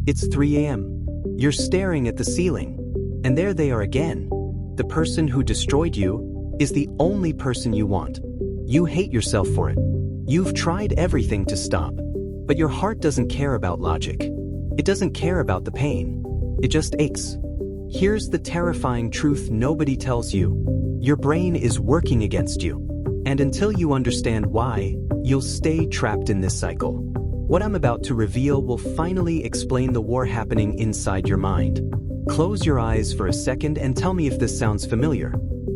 It's 3 a.m. You're staring at the ceiling, and there they are again. The person who destroyed you is the only person you want. You hate yourself for it. You've tried everything to stop, but your heart doesn't care about logic. It doesn't care about the pain. It just aches. Here's the terrifying truth nobody tells you. Your brain is working against you. And until you understand why, you'll stay trapped in this cycle. What I'm about to reveal will finally explain the war happening inside your mind. Close your eyes for a second and tell me if this sounds familiar.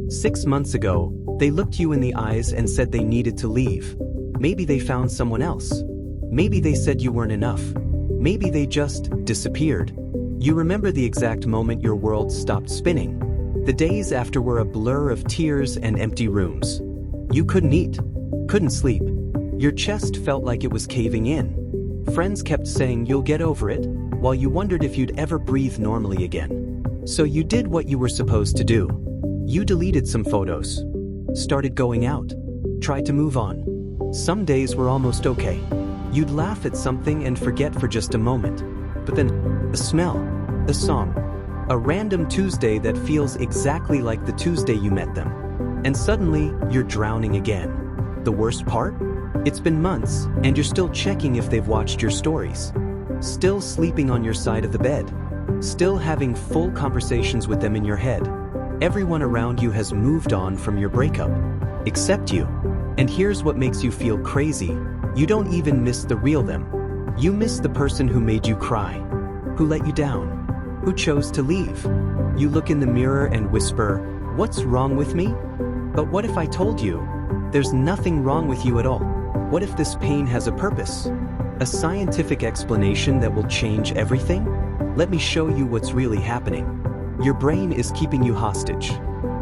6 months ago, they looked you in the eyes and said they needed to leave. Maybe they found someone else. Maybe they said you weren't enough. Maybe they just disappeared. You remember the exact moment your world stopped spinning. The days after were a blur of tears and empty rooms. You couldn't eat, couldn't sleep. Your chest felt like it was caving in. Friends kept saying you'll get over it, while you wondered if you'd ever breathe normally again. So you did what you were supposed to do. You deleted some photos, started going out, tried to move on. Some days were almost okay. You'd laugh at something and forget for just a moment. But then, a smell, a song, a random Tuesday that feels exactly like the Tuesday you met them. And suddenly, you're drowning again. The worst part? It's been months, and you're still checking if they've watched your stories. Still sleeping on your side of the bed. Still having full conversations with them in your head. Everyone around you has moved on from your breakup, except you. And here's what makes you feel crazy. You don't even miss the real them. You miss the person who made you cry, who let you down, who chose to leave. You look in the mirror and whisper, "What's wrong with me?" But what if I told you, there's nothing wrong with you at all? What if this pain has a purpose? A scientific explanation that will change everything? Let me show you what's really happening. Your brain is keeping you hostage,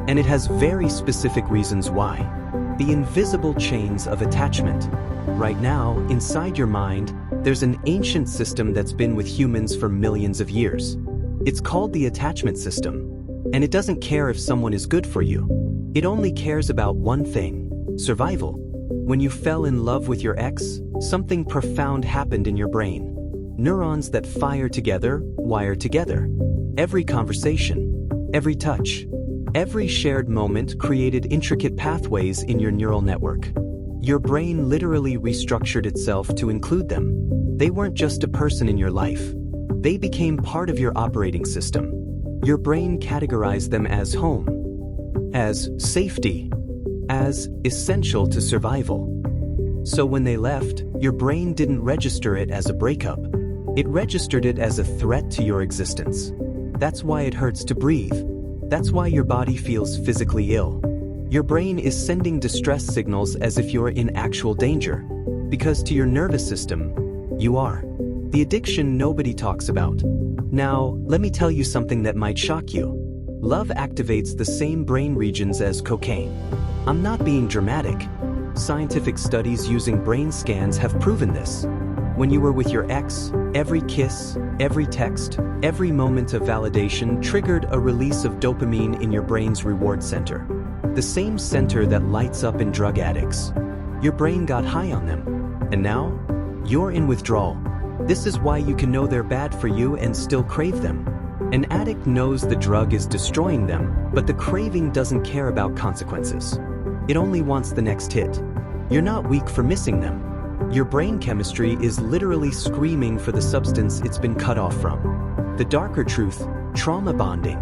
and it has very specific reasons why. The invisible chains of attachment. Right now, inside your mind, there's an ancient system that's been with humans for millions of years. It's called the attachment system, and it doesn't care if someone is good for you. It only cares about one thing: survival. When you fell in love with your ex, something profound happened in your brain. Neurons that fire together, wire together. Every conversation, every touch, every shared moment created intricate pathways in your neural network. Your brain literally restructured itself to include them. They weren't just a person in your life. They became part of your operating system. Your brain categorized them as home, as safety, as essential to survival. So when they left, your brain didn't register it as a breakup. It registered it as a threat to your existence. That's why it hurts to breathe. That's why your body feels physically ill. Your brain is sending distress signals as if you're in actual danger. Because to your nervous system, you are. The addiction nobody talks about. Now, let me tell you something that might shock you. Love activates the same brain regions as cocaine. I'm not being dramatic. Scientific studies using brain scans have proven this. When you were with your ex, every kiss, every text, every moment of validation triggered a release of dopamine in your brain's reward center. The same center that lights up in drug addicts. Your brain got high on them. And now, you're in withdrawal. This is why you can know they're bad for you and still crave them. An addict knows the drug is destroying them, but the craving doesn't care about consequences. It only wants the next hit. You're not weak for missing them. Your brain chemistry is literally screaming for the substance it's been cut off from. The darker truth, trauma bonding.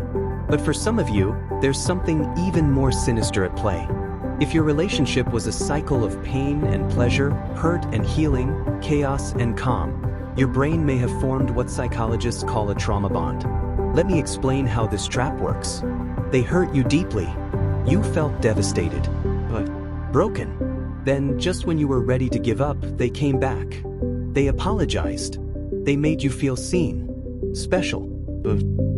But for some of you, there's something even more sinister at play. If your relationship was a cycle of pain and pleasure, hurt and healing, chaos and calm, your brain may have formed what psychologists call a trauma bond. Let me explain how this trap works. They hurt you deeply. You felt devastated, but broken. Then, just when you were ready to give up, they came back. They apologized. They made you feel seen, special.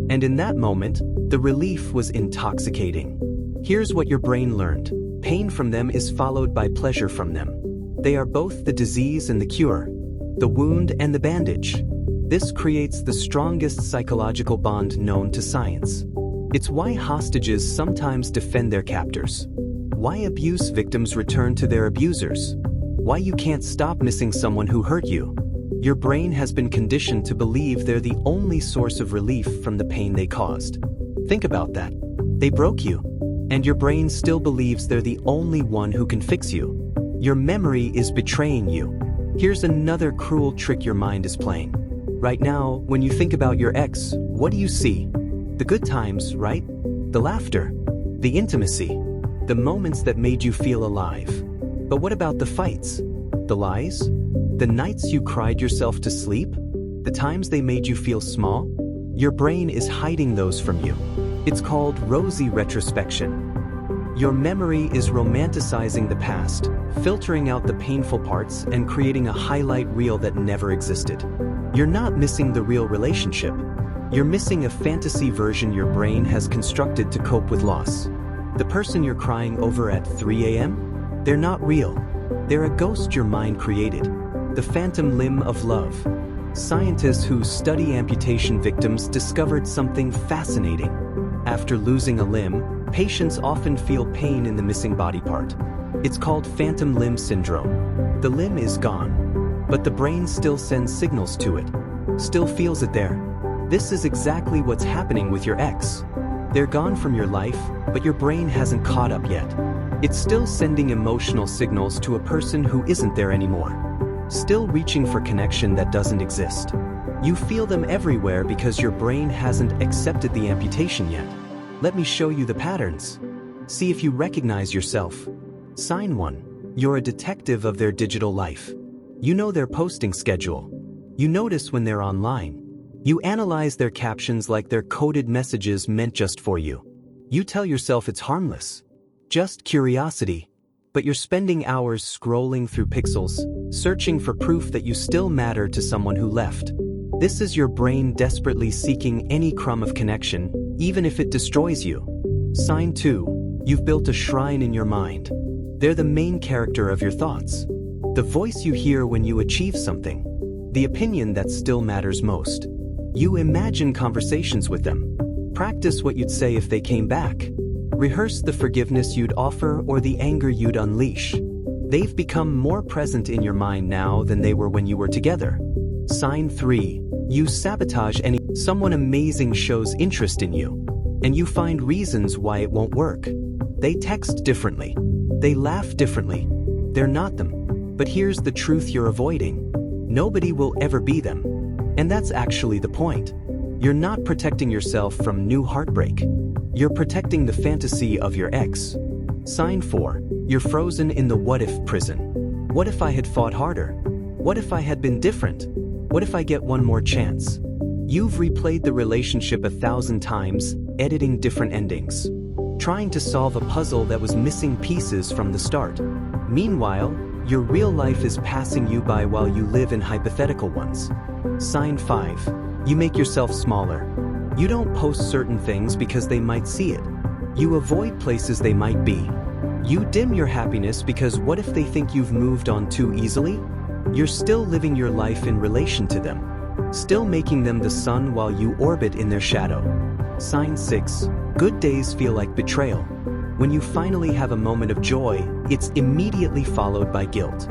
And in that moment, the relief was intoxicating. Here's what your brain learned. Pain from them is followed by pleasure from them. They are both the disease and the cure, the wound and the bandage. This creates the strongest psychological bond known to science. It's why hostages sometimes defend their captors. Why abuse victims return to their abusers. Why you can't stop missing someone who hurt you. Your brain has been conditioned to believe they're the only source of relief from the pain they caused. Think about that. They broke you, and your brain still believes they're the only one who can fix you. Your memory is betraying you. Here's another cruel trick your mind is playing. Right now, when you think about your ex, what do you see? The good times, right? The laughter, the intimacy, the moments that made you feel alive. But what about the fights? The lies? The nights you cried yourself to sleep? The times they made you feel small? Your brain is hiding those from you. It's called rosy retrospection. Your memory is romanticizing the past, filtering out the painful parts and creating a highlight reel that never existed. You're not missing the real relationship. You're missing a fantasy version your brain has constructed to cope with loss. The person you're crying over at 3 a.m.? They're not real. They're a ghost your mind created. The phantom limb of love. Scientists who study amputation victims discovered something fascinating. After losing a limb, patients often feel pain in the missing body part. It's called phantom limb syndrome. The limb is gone, but the brain still sends signals to it, still feels it there. This is exactly what's happening with your ex. They're gone from your life, but your brain hasn't caught up yet. It's still sending emotional signals to a person who isn't there anymore. Still reaching for connection that doesn't exist. You feel them everywhere because your brain hasn't accepted the amputation yet. Let me show you the patterns. See if you recognize yourself. Sign 1. You're a detective of their digital life. You know their posting schedule. You notice when they're online. You analyze their captions like they're coded messages meant just for you. You tell yourself it's harmless. Just curiosity. But you're spending hours scrolling through pixels, searching for proof that you still matter to someone who left. This is your brain desperately seeking any crumb of connection, even if it destroys you. Sign 2. You've built a shrine in your mind. They're the main character of your thoughts. The voice you hear when you achieve something. The opinion that still matters most. You imagine conversations with them. Practice what you'd say if they came back. Rehearse the forgiveness you'd offer or the anger you'd unleash. They've become more present in your mind now than they were when you were together. Sign 3. You sabotage someone amazing shows interest in you, and you find reasons why it won't work. They text differently. They laugh differently. They're not them. But here's the truth you're avoiding. Nobody will ever be them. And that's actually the point. You're not protecting yourself from new heartbreak. You're protecting the fantasy of your ex. Sign 4. You're frozen in the what-if prison. What if I had fought harder? What if I had been different? What if I get one more chance? You've replayed the relationship 1,000 times, editing different endings. Trying to solve a puzzle that was missing pieces from the start. Meanwhile, your real life is passing you by while you live in hypothetical ones. Sign 5. You make yourself smaller. You don't post certain things because they might see it. You avoid places they might be. You dim your happiness because what if they think you've moved on too easily? You're still living your life in relation to them. Still making them the sun while you orbit in their shadow. Sign 6. Good days feel like betrayal. When you finally have a moment of joy, it's immediately followed by guilt.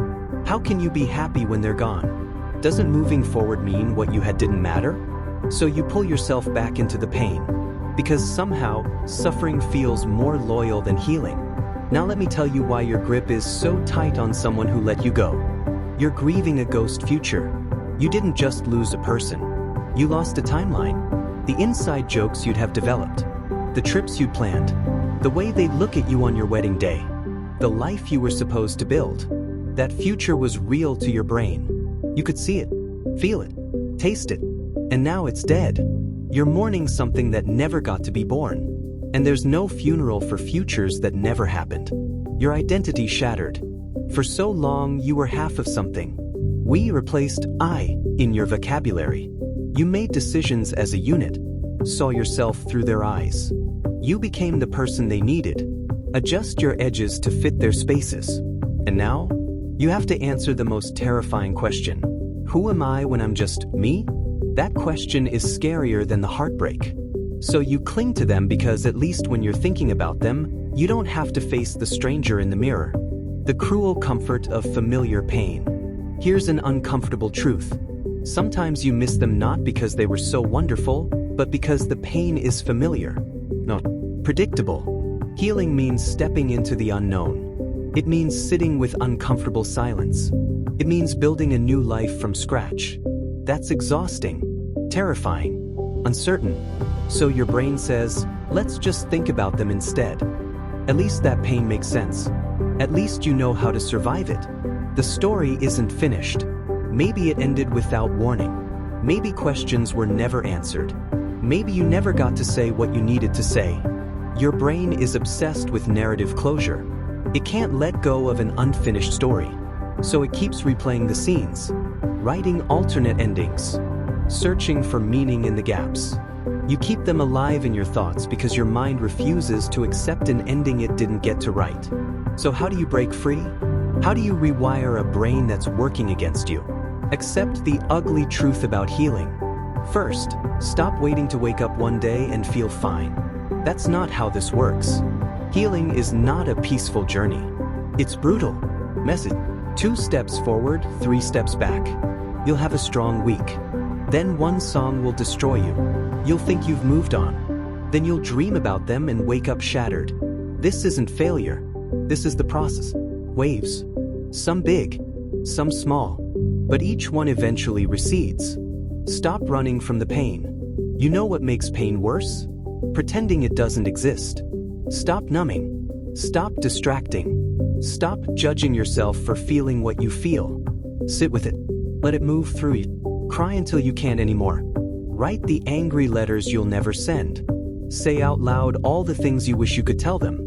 How can you be happy when they're gone? Doesn't moving forward mean what you had didn't matter? So you pull yourself back into the pain. Because somehow, suffering feels more loyal than healing. Now let me tell you why your grip is so tight on someone who let you go. You're grieving a ghost future. You didn't just lose a person. You lost a timeline. The inside jokes you'd have developed. The trips you'd planned. The way they'd look at you on your wedding day. The life you were supposed to build. That future was real to your brain. You could see it, feel it, taste it. And now it's dead. You're mourning something that never got to be born. And there's no funeral for futures that never happened. Your identity shattered. For so long, you were half of something. We replaced I in your vocabulary. You made decisions as a unit, saw yourself through their eyes. You became the person they needed. Adjust your edges to fit their spaces. And now, you have to answer the most terrifying question. Who am I when I'm just me? That question is scarier than the heartbreak. So you cling to them because at least when you're thinking about them, you don't have to face the stranger in the mirror. The cruel comfort of familiar pain. Here's an uncomfortable truth. Sometimes you miss them not because they were so wonderful, but because the pain is familiar, not predictable. Healing means stepping into the unknown. It means sitting with uncomfortable silence. It means building a new life from scratch. That's exhausting, terrifying, uncertain. So your brain says, let's just think about them instead. At least that pain makes sense. At least you know how to survive it. The story isn't finished. Maybe it ended without warning. Maybe questions were never answered. Maybe you never got to say what you needed to say. Your brain is obsessed with narrative closure. It can't let go of an unfinished story. So it keeps replaying the scenes, writing alternate endings, searching for meaning in the gaps. You keep them alive in your thoughts because your mind refuses to accept an ending it didn't get to write. So how do you break free? How do you rewire a brain that's working against you? Accept the ugly truth about healing. First, stop waiting to wake up one day and feel fine. That's not how this works. Healing is not a peaceful journey. It's brutal, messy. 2 steps forward, 3 steps back. You'll have a strong week. Then one song will destroy you. You'll think you've moved on. Then you'll dream about them and wake up shattered. This isn't failure. This is the process. Waves. Some big, some small. But each one eventually recedes. Stop running from the pain. You know what makes pain worse? Pretending it doesn't exist. Stop numbing. Stop distracting. Stop judging yourself for feeling what you feel. Sit with it. Let it move through you. Cry until you can't anymore. Write the angry letters you'll never send. Say out loud all the things you wish you could tell them.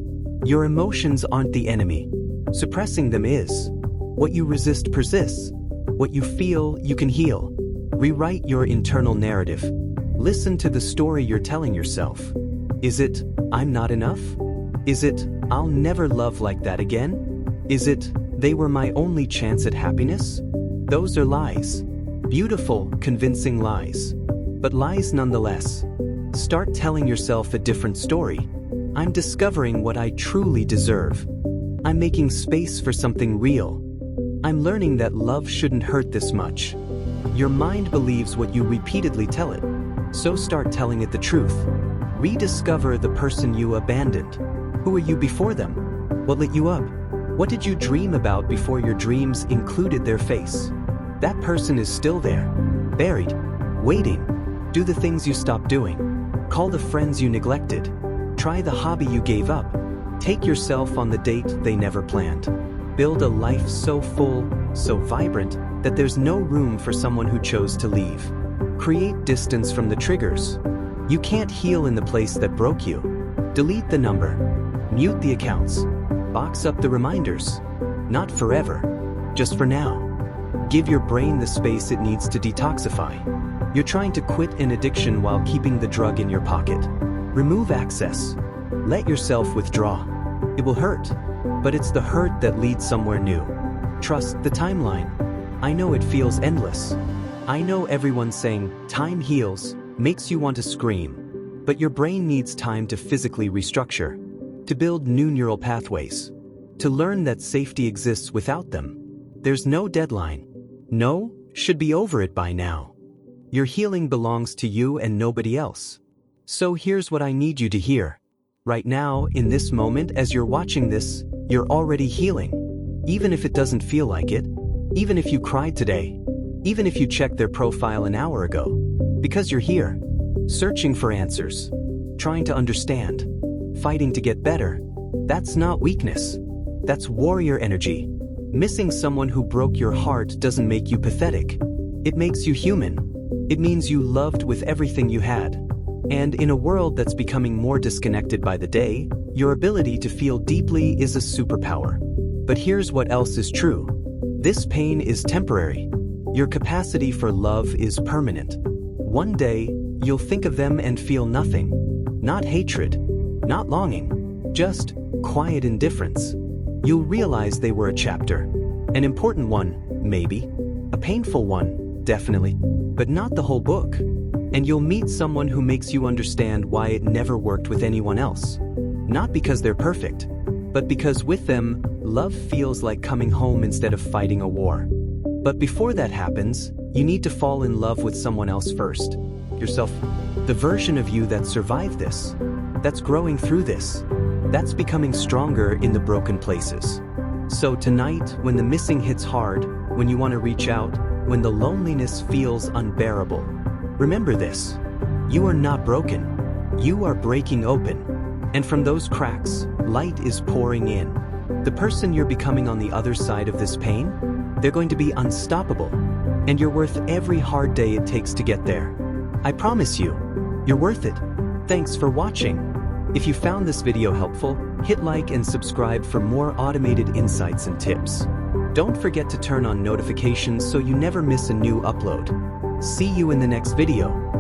Your emotions aren't the enemy. Suppressing them is. What you resist persists. What you feel, you can heal. Rewrite your internal narrative. Listen to the story you're telling yourself. Is it, I'm not enough? Is it, I'll never love like that again? Is it, they were my only chance at happiness? Those are lies. Beautiful, convincing lies. But lies nonetheless. Start telling yourself a different story. I'm discovering what I truly deserve. I'm making space for something real. I'm learning that love shouldn't hurt this much. Your mind believes what you repeatedly tell it. So start telling it the truth. Rediscover the person you abandoned. Who were you before them? What lit you up? What did you dream about before your dreams included their face? That person is still there, buried, waiting. Do the things you stopped doing. Call the friends you neglected. Try the hobby you gave up. Take yourself on the date they never planned. Build a life so full, so vibrant, that there's no room for someone who chose to leave. Create distance from the triggers. You can't heal in the place that broke you. Delete the number. Mute the accounts. Box up the reminders. Not forever, just for now. Give your brain the space it needs to detoxify. You're trying to quit an addiction while keeping the drug in your pocket. Remove access. Let yourself withdraw. It will hurt, but it's the hurt that leads somewhere new. Trust the timeline. I know it feels endless. I know everyone's saying, time heals, makes you want to scream. But your brain needs time to physically restructure, to build new neural pathways, to learn that safety exists without them. There's no deadline. No, should be over it by now. Your healing belongs to you and nobody else. So here's what I need you to hear. Right now, in this moment, as you're watching this, you're already healing. Even if it doesn't feel like it, even if you cried today, even if you checked their profile an hour ago, because you're here, searching for answers, trying to understand, fighting to get better. That's not weakness. That's warrior energy. Missing someone who broke your heart doesn't make you pathetic. It makes you human. It means you loved with everything you had. And in a world that's becoming more disconnected by the day, your ability to feel deeply is a superpower. But here's what else is true. This pain is temporary. Your capacity for love is permanent. One day, you'll think of them and feel nothing. Not hatred, not longing, just quiet indifference. You'll realize they were a chapter. An important one, maybe. A painful one, definitely. But not the whole book. And you'll meet someone who makes you understand why it never worked with anyone else. Not because they're perfect, but because with them, love feels like coming home instead of fighting a war. But before that happens, You need to fall in love with someone else first. Yourself. The version of you that survived this. That's growing through this. That's becoming stronger in the broken places. So tonight, when the missing hits hard, when you want to reach out, when the loneliness feels unbearable, remember this. You are not broken. You are breaking open. And from those cracks, light is pouring in. The person you're becoming on the other side of this pain, they're going to be unstoppable. And you're worth every hard day it takes to get there. I promise you, you're worth it. Thanks for watching. If you found this video helpful, hit like and subscribe for more automated insights and tips. Don't forget to turn on notifications so you never miss a new upload. See you in the next video.